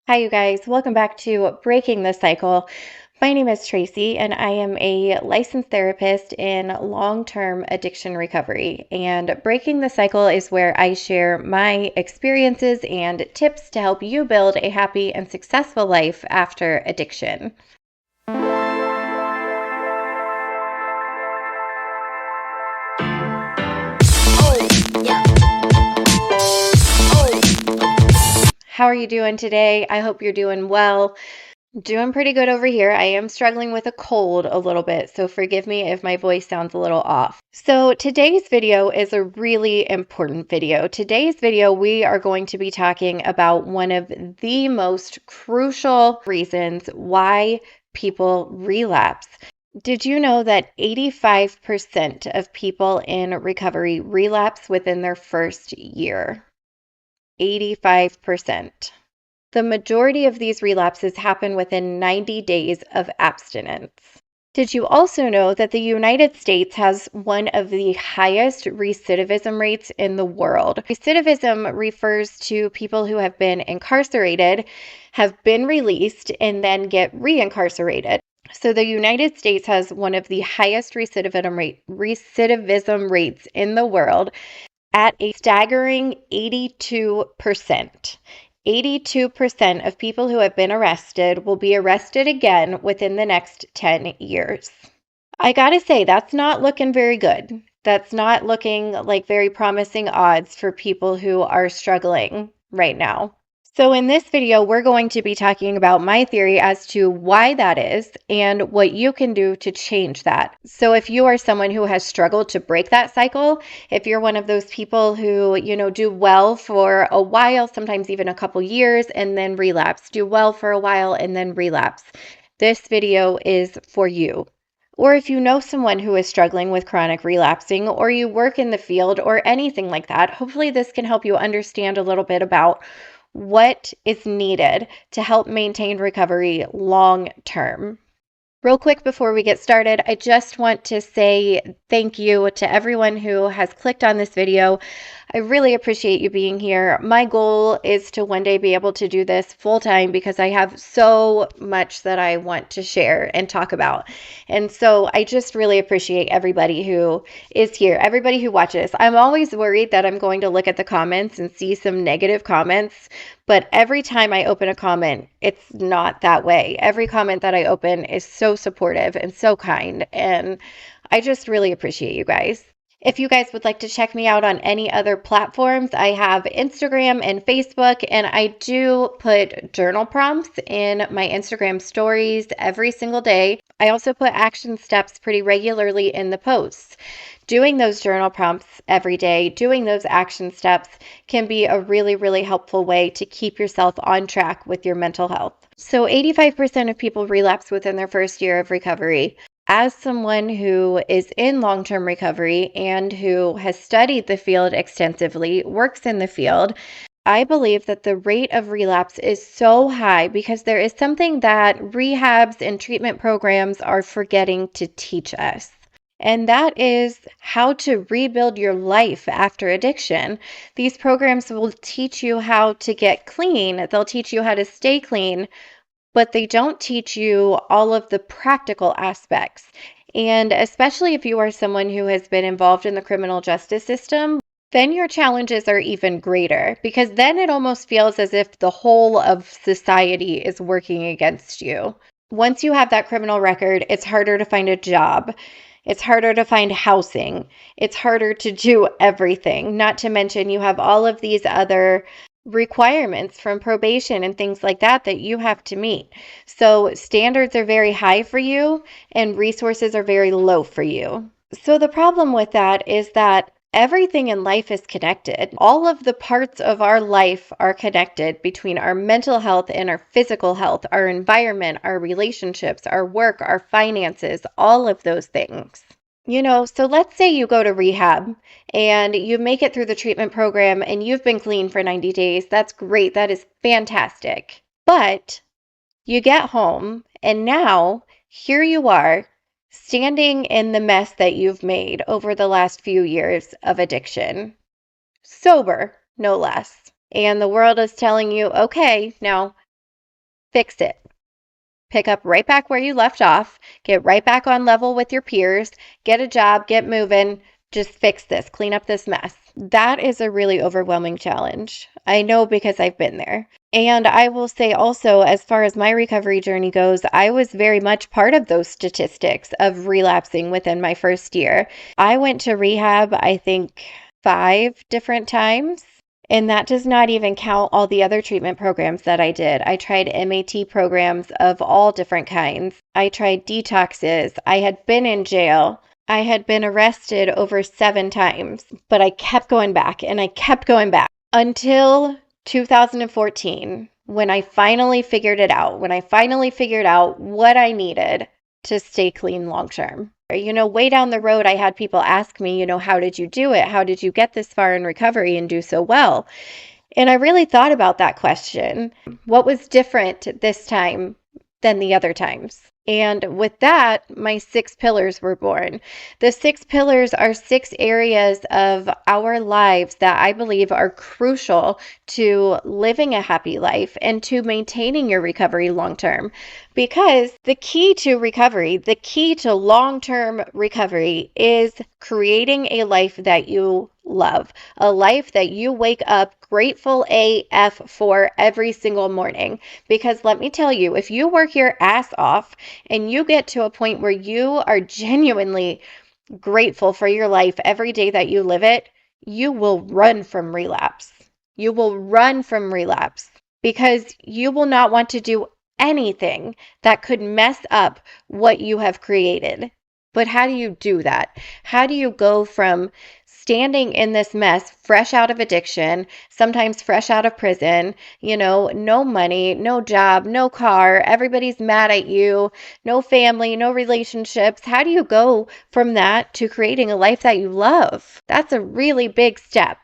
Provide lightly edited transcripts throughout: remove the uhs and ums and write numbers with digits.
Hi, you guys. Welcome back to Breaking the Cycle. My name is Tracy, and I am a licensed therapist in long-term addiction recovery. And Breaking the Cycle is where I share my experiences and tips to help you build a happy and successful life after addiction. How are you doing today? I hope you're doing well. Doing pretty good over here. I am struggling with a cold a little bit, so forgive me if my voice sounds a little off. So today's video is a really important video. Today's video, we are going to be talking about one of the most crucial reasons why people relapse. Did you know that 85% of people in recovery relapse within their first year? 85%. The majority of these relapses happen within 90 days of abstinence. Did you also know that the United States has one of the highest recidivism rates in the world? Recidivism refers to people who have been incarcerated, have been released, and then get reincarcerated. So the United States has one of the highest recidivism rates in the world at a staggering 82%. 82% of people who have been arrested will be arrested again within the next 10 years. I gotta say, that's not looking very good. That's not looking like very promising odds for people who are struggling right now. So in this video, we're going to be talking about my theory as to why that is and what you can do to change that. So if you are someone who has struggled to break that cycle, if you're one of those people who, do well for a while, sometimes even a couple years, and then relapse, do well for a while and then relapse, this video is for you. Or if you know someone who is struggling with chronic relapsing, or you work in the field or anything like that, hopefully this can help you understand a little bit about what is needed to help maintain recovery long term. Real quick before we get started, I just want to say thank you to everyone who has clicked on this video. I really appreciate you being here. My goal is to one day be able to do this full time because I have so much that I want to share and talk about. And so I just really appreciate everybody who is here, everybody who watches. I'm always worried that I'm going to look at the comments and see some negative comments, but every time I open a comment, it's not that way. Every comment that I open is so supportive and so kind, and I just really appreciate you guys. If you guys would like to check me out on any other platforms, I have Instagram and Facebook, and I do put journal prompts in my Instagram stories every single day. I also put action steps pretty regularly in the posts. Doing those journal prompts every day, doing those action steps can be a really, really helpful way to keep yourself on track with your mental health. So 85% of people relapse within their first year of recovery. As someone who is in long-term recovery and who has studied the field extensively, works in the field, I believe that the rate of relapse is so high because there is something that rehabs and treatment programs are forgetting to teach us. And that is how to rebuild your life after addiction. These programs will teach you how to get clean. They'll teach you how to stay clean, but they don't teach you all of the practical aspects. And especially if you are someone who has been involved in the criminal justice system, then your challenges are even greater because then it almost feels as if the whole of society is working against you. Once you have that criminal record, it's harder to find a job. It's harder to find housing. It's harder to do everything. Not to mention you have all of these other requirements from probation and things like that that you have to meet. So standards are very high for you and resources are very low for you. So the problem with that is that everything in life is connected. All of the parts of our life are connected between our mental health and our physical health, our environment, our relationships, our work, our finances, all of those things. So let's say you go to rehab and you make it through the treatment program and you've been clean for 90 days. That's great. That is fantastic. But you get home and now here you are standing in the mess that you've made over the last few years of addiction. Sober, no less. And the world is telling you, okay, now fix it. Pick up right back where you left off, get right back on level with your peers, get a job, get moving, just fix this, clean up this mess. That is a really overwhelming challenge. I know because I've been there. And I will say also, as far as my recovery journey goes, I was very much part of those statistics of relapsing within my first year. I went to rehab, I think, 5 different times. And that does not even count all the other treatment programs that I did. I tried MAT programs of all different kinds. I tried detoxes. I had been in jail. I had been arrested over 7 times, but I kept going back and I kept going back until 2014, when I finally figured it out, when I finally figured out what I needed to stay clean long term. Way down the road, I had people ask me, how did you do it? How did you get this far in recovery and do so well? And I really thought about that question. What was different this time than the other times? And with that, my 6 pillars were born. The 6 pillars are 6 areas of our lives that I believe are crucial to living a happy life and to maintaining your recovery long term. Because the key to recovery, the key to long-term recovery is creating a life that you love, a life that you wake up grateful AF for every single morning. Because let me tell you, if you work your ass off and you get to a point where you are genuinely grateful for your life every day that you live it, you will run from relapse. You will run from relapse because you will not want to do anything that could mess up what you have created. But how do you do that? How do you go from standing in this mess, fresh out of addiction, sometimes fresh out of prison, no money, no job, no car, everybody's mad at you, no family, no relationships? How do you go from that to creating a life that you love? That's a really big step.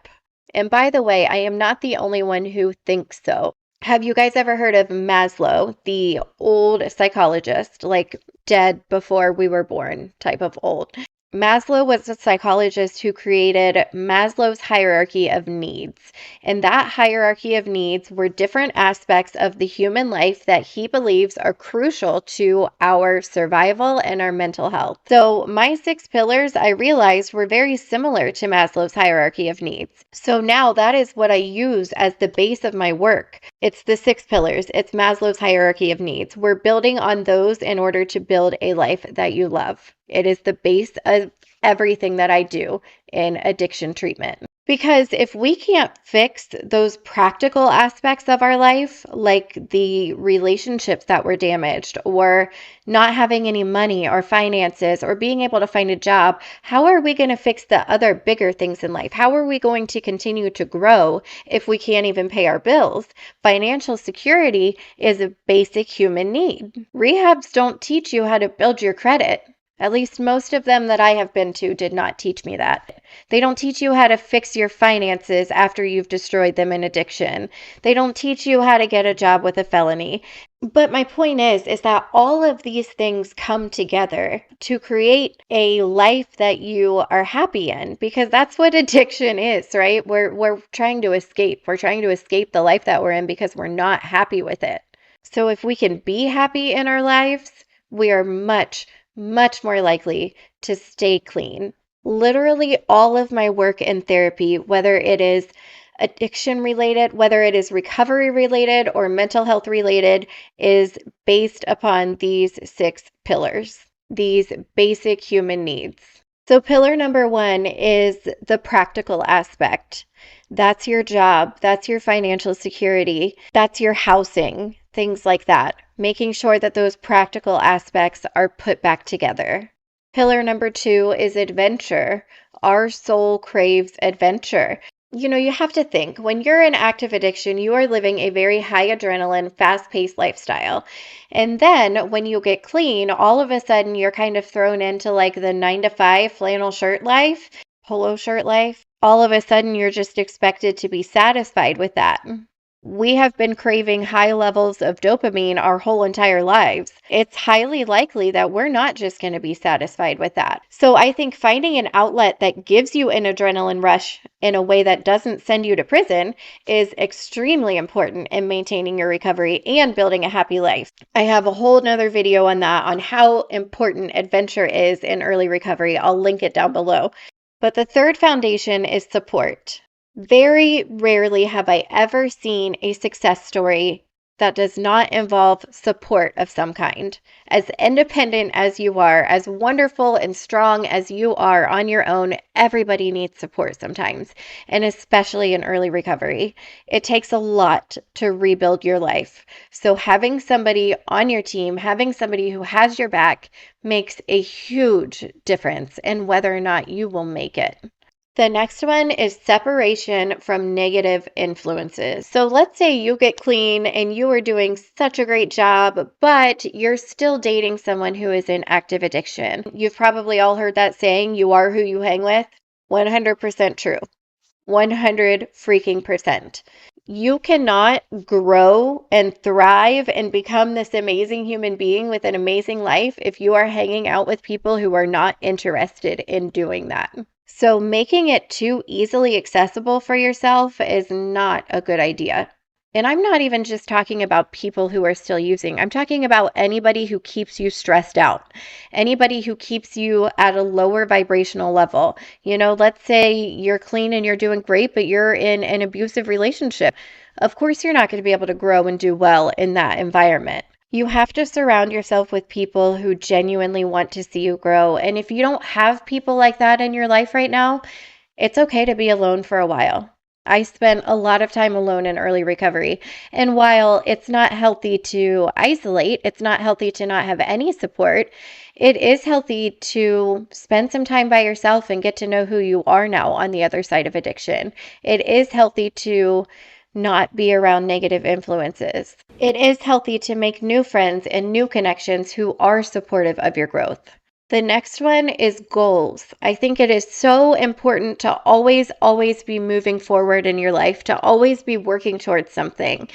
And by the way, I am not the only one who thinks so. Have you guys ever heard of Maslow, the old psychologist, like dead before we were born type of old? Maslow was a psychologist who created Maslow's hierarchy of needs. And that hierarchy of needs were different aspects of the human life that he believes are crucial to our survival and our mental health. So my 6 pillars, I realized, were very similar to Maslow's hierarchy of needs. So now that is what I use as the base of my work. It's the 6 pillars. It's Maslow's hierarchy of needs. We're building on those in order to build a life that you love. It is the base of everything that I do in addiction treatment. Because if we can't fix those practical aspects of our life, like the relationships that were damaged, or not having any money or finances, or being able to find a job, how are we going to fix the other bigger things in life? How are we going to continue to grow if we can't even pay our bills? Financial security is a basic human need. Rehabs don't teach you how to build your credit. At least most of them that I have been to did not teach me that. They don't teach you how to fix your finances after you've destroyed them in addiction. They don't teach you how to get a job with a felony. But my point is that all of these things come together to create a life that you are happy in, because that's what addiction is, right? We're trying to escape. We're trying to escape the life that we're in because we're not happy with it. So if we can be happy in our lives, we are much more likely to stay clean. Literally all of my work in therapy, whether it is addiction related, whether it is recovery related or mental health related, is based upon these 6 pillars, these basic human needs. So pillar number 1 is the practical aspect. That's your job. That's your financial security. That's your housing, things like that. Making sure that those practical aspects are put back together. Pillar number 2 is adventure. Our soul craves adventure. You have to think, when you're in active addiction, you are living a very high adrenaline, fast-paced lifestyle. And then when you get clean, all of a sudden you're kind of thrown into like the 9-to-5 flannel shirt life, polo shirt life. All of a sudden you're just expected to be satisfied with that. we have been craving high levels of dopamine our whole entire lives. It's highly likely that we're not just going to be satisfied with that. So I think finding an outlet that gives you an adrenaline rush in a way that doesn't send you to prison is extremely important in maintaining your recovery and building a happy life. I have a whole nother video on that, on how important adventure is in early recovery. I'll link it down below. But the third foundation is support. Very rarely have I ever seen a success story that does not involve support of some kind. As independent as you are, as wonderful and strong as you are on your own, everybody needs support sometimes, and especially in early recovery. It takes a lot to rebuild your life. So having somebody on your team, having somebody who has your back, makes a huge difference in whether or not you will make it. The next one is separation from negative influences. So let's say you get clean and you are doing such a great job, but you're still dating someone who is in active addiction. You've probably all heard that saying, you are who you hang with. 100% true. 100 freaking percent. You cannot grow and thrive and become this amazing human being with an amazing life if you are hanging out with people who are not interested in doing that. So making it too easily accessible for yourself is not a good idea. And I'm not even just talking about people who are still using. I'm talking about anybody who keeps you stressed out, anybody who keeps you at a lower vibrational level. Let's say you're clean and you're doing great, but you're in an abusive relationship. Of course, you're not going to be able to grow and do well in that environment. You have to surround yourself with people who genuinely want to see you grow. And if you don't have people like that in your life right now, it's okay to be alone for a while. I spent a lot of time alone in early recovery. And while it's not healthy to isolate, it's not healthy to not have any support, it is healthy to spend some time by yourself and get to know who you are now on the other side of addiction. It is healthy to not be around negative influences. It is healthy to make new friends and new connections who are supportive of your growth. The next one is goals. I think it is so important to always be moving forward in your life, to always be working towards something.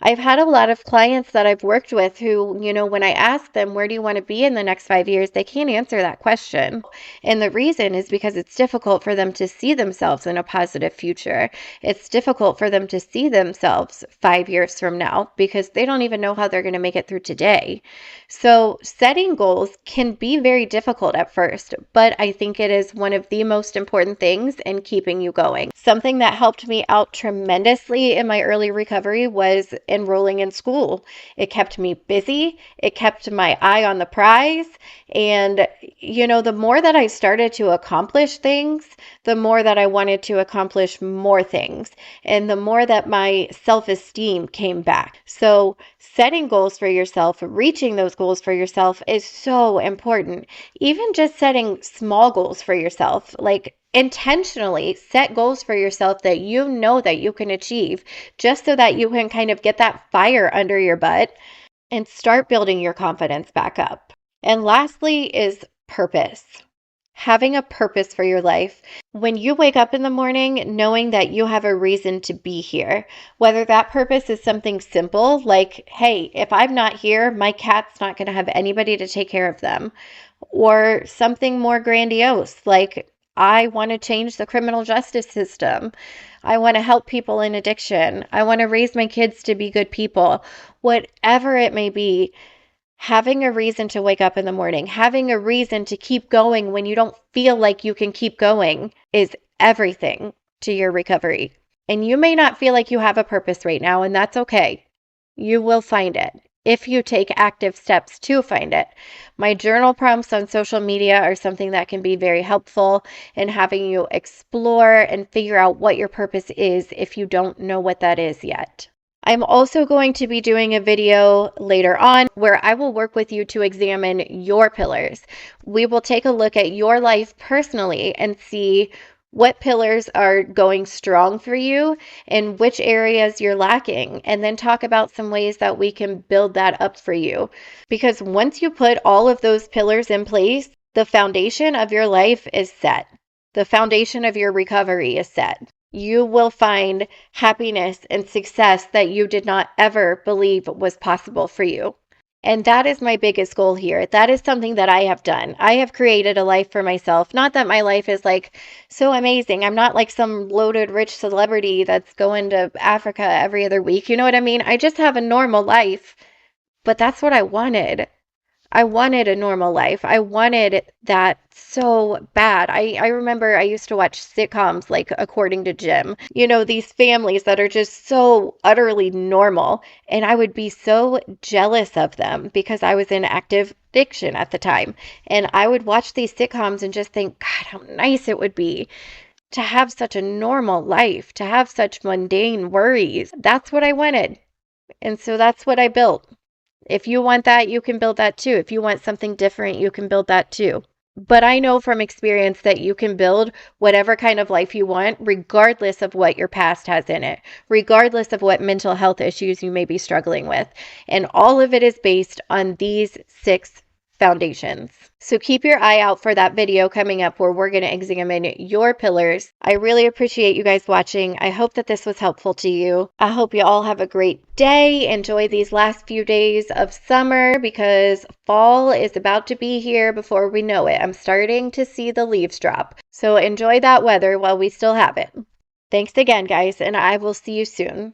I've had a lot of clients that I've worked with who, when I ask them, where do you want to be in the next 5 years, they can't answer that question. And the reason is because it's difficult for them to see themselves in a positive future. It's difficult for them to see themselves 5 years from now because they don't even know how they're going to make it through today. So setting goals can be very difficult at first, but I think it is one of the most important things in keeping you going. Something that helped me out tremendously in my early recovery was enrolling in school. It kept me busy. It kept my eye on the prize. And, the more that I started to accomplish things, the more that I wanted to accomplish more things. And the more that my self-esteem came back. So setting goals for yourself, reaching those goals for yourself is so important. Even just setting small goals for yourself, like intentionally set goals for yourself that you know that you can achieve, just so that you can kind of get that fire under your butt and start building your confidence back up. And lastly is purpose. Having a purpose for your life. When you wake up in the morning, knowing that you have a reason to be here, whether that purpose is something simple like, hey, if I'm not here, my cat's not going to have anybody to take care of them, or something more grandiose like, I want to change the criminal justice system. I want to help people in addiction. I want to raise my kids to be good people. Whatever it may be, having a reason to wake up in the morning, having a reason to keep going when you don't feel like you can keep going is everything to your recovery. And you may not feel like you have a purpose right now, and that's okay. You will find it if you take active steps to find it. My journal prompts on social media are something that can be very helpful in having you explore and figure out what your purpose is if you don't know what that is yet. I'm also going to be doing a video later on where I will work with you to examine your pillars. We will take a look at your life personally and see what pillars are going strong for you and which areas you're lacking, and then talk about some ways that we can build that up for you. Because once you put all of those pillars in place, the foundation of your life is set. The foundation of your recovery is set. You will find happiness and success that you did not ever believe was possible for you. And that is my biggest goal here. That is something that I have done. I have created a life for myself. Not that my life is like so amazing. I'm not like some loaded rich celebrity that's going to Africa every other week. You know what I mean? I just have a normal life, but that's what I wanted. I wanted a normal life. I wanted that so bad. I remember I used to watch sitcoms like According to Jim, these families that are just so utterly normal. And I would be so jealous of them because I was in active addiction at the time. And I would watch these sitcoms and just think, God, how nice it would be to have such a normal life, to have such mundane worries. That's what I wanted. And so that's what I built. If you want that, you can build that too. If you want something different, you can build that too. But I know from experience that you can build whatever kind of life you want, regardless of what your past has in it, regardless of what mental health issues you may be struggling with. And all of it is based on these 6 foundations. So keep your eye out for that video coming up where we're going to examine your pillars. I really appreciate you guys watching. I hope that this was helpful to you. I hope you all have a great day. Enjoy these last few days of summer because fall is about to be here before we know it. I'm starting to see the leaves drop. So enjoy that weather while we still have it. Thanks again, guys, and I will see you soon.